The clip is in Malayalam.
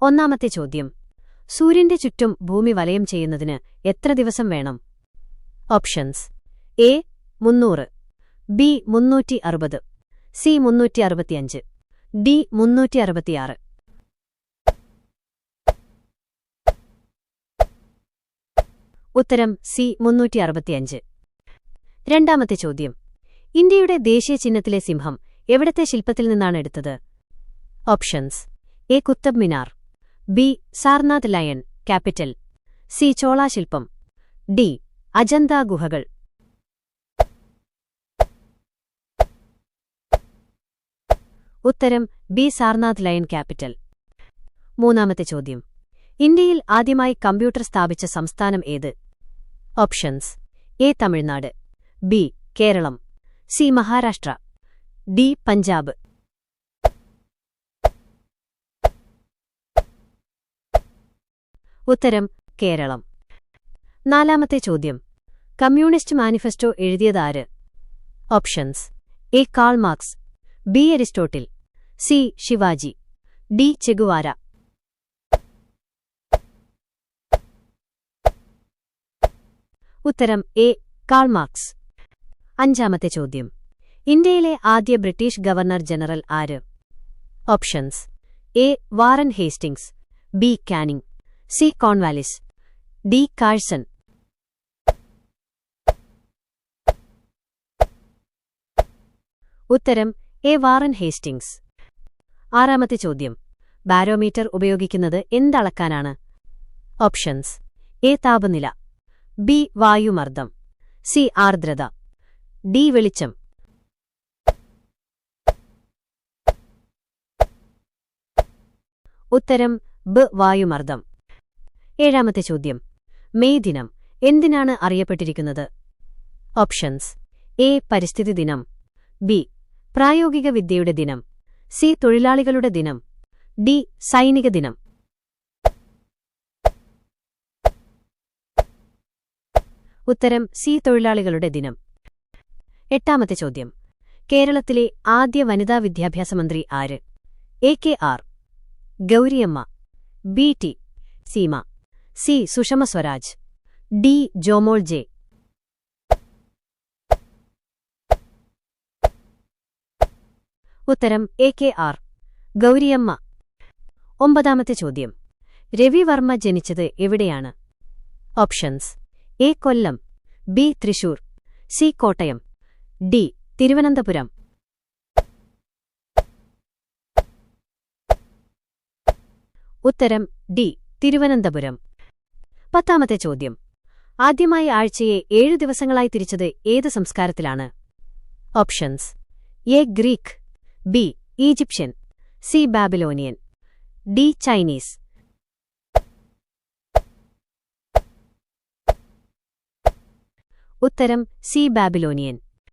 ഒന്നാമത്തെ ചോദ്യം. സൂര്യന്റെ ചുറ്റും ഭൂമി വലയം ചെയ്യുന്നതിന് എത്ര ദിവസം വേണം? Options: A 300, B 360, C 365, D 366. ഉത്തരം സി 365. രണ്ടാമത്തെ ചോദ്യം. ഇന്ത്യയുടെ ദേശീയ ചിഹ്നത്തിലെ സിംഹം എവിടത്തെ ശില്പത്തിൽ നിന്നാണ് എടുത്തത്? Options: A Qutub Minar, B Sarnath lion capital, C ചോളാശില്പം, ഡി അജന്ത ഗുഹകൾ. ഉത്തരം ബി സാർനാഥ് ലയൺ ക്യാപിറ്റൽ. മൂന്നാമത്തെ ചോദ്യം. ഇന്ത്യയിൽ ആദ്യമായി കമ്പ്യൂട്ടർ സ്ഥാപിച്ച സംസ്ഥാനം ഏത്? Options: A Tamil Nadu, B Kerala, C Maharashtra, D Punjab. ഉത്തരം കേരളം. നാലാമത്തെ ചോദ്യം. കമ്മ്യൂണിസ്റ്റ് മാനിഫെസ്റ്റോ എഴുതിയതാര്? Options: A Karl Marx, B Aristotle, C Shivaji, D Che Guevara. ഉത്തരം എ കാൾ മാർക്സ്. അഞ്ചാമത്തെ ചോദ്യം. ഇന്ത്യയിലെ ആദ്യ ബ്രിട്ടീഷ് ഗവർണർ ജനറൽ ആര്? Options: A Warren Hastings, B Canning, C Cornwallis, D Curzon. ഉത്തരം എ വാറൻ ഹേസ്റ്റിംഗ്സ്. ആറാമത്തെ ചോദ്യം. ബാരോമീറ്റർ ഉപയോഗിക്കുന്നത് എന്തളക്കാനാണ്? ഓപ്ഷൻസ്: എ താപനില, ബി വായുമർദ്ദം, സി ആർദ്രത, ഡി വെളിച്ചം. ഉത്തരം ബ് വായുമർദ്ദം. ഏഴാമത്തെ ചോദ്യം. മെയ് ദിനം എന്തിനാണ് അറിയപ്പെട്ടിരിക്കുന്നത്? ഓപ്ഷൻസ്: എ പരിസ്ഥിതി ദിനം, ബി പ്രായോഗിക വിദ്യയുടെ ദിനം, സി തൊഴിലാളികളുടെ ദിനം, ഡി സൈനിക ദിനം. ഉത്തരം സി തൊഴിലാളികളുടെ ദിനം. എട്ടാമത്തെ ചോദ്യം. കേരളത്തിലെ ആദ്യ വനിതാ വിദ്യാഭ്യാസ മന്ത്രി ആര്? A K R, Gouriyamma, B T Seema, C Sushma Swaraj, D Jomol J. ഉത്തരം എ കെ ആർ, ഗൗരിയമ്മ. ഒമ്പതാമത്തെ ചോദ്യം. രവിവർമ്മ ജനിച്ചത് എവിടെയാണ്? Options: A Kollam, B Thrissur, C Kottayam, D Thiruvananthapuram. ഉത്തരം ഡി തിരുവനന്തപുരം. പത്താമത്തെ ചോദ്യം. ആദ്യമായി ആഴ്ചയെ 7 ദിവസങ്ങളായി തിരിച്ചത് ഏത് സംസ്കാരത്തിലാണ്? Options: A Greek, B Egyptian, C Babylonian, D Chinese. ഉത്തരം സി ബാബിലോണിയൻ.